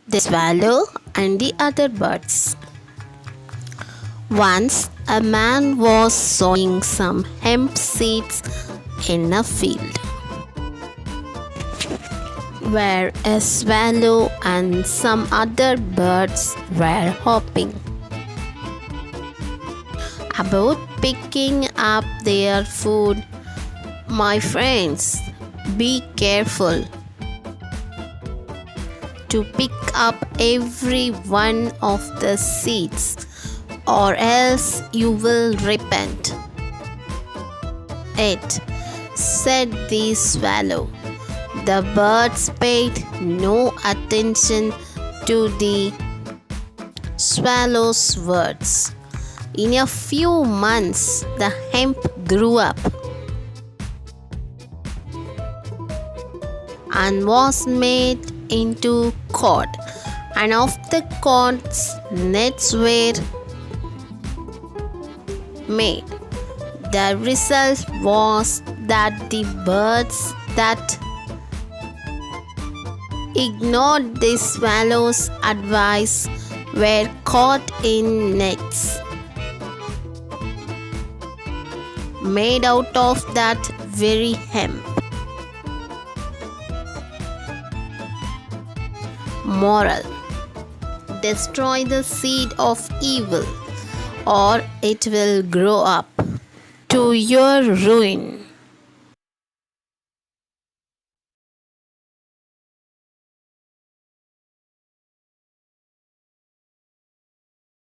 the swallow and the other birds. Once a man was sowing some hemp seeds in a field where a swallow and some other birds were hopping about picking up their food. My friends, be careful to pick up every one of the seeds, or else you will repent it, said the swallow. The birds paid no attention to the swallow's words. In a few months, the hemp grew up and was made into cord, and of the cords nets were made. The result was that the birds that ignored the swallow's advice were caught in nets made out of that very hemp. Moral: destroy the seed of evil, or it will grow up to your ruin.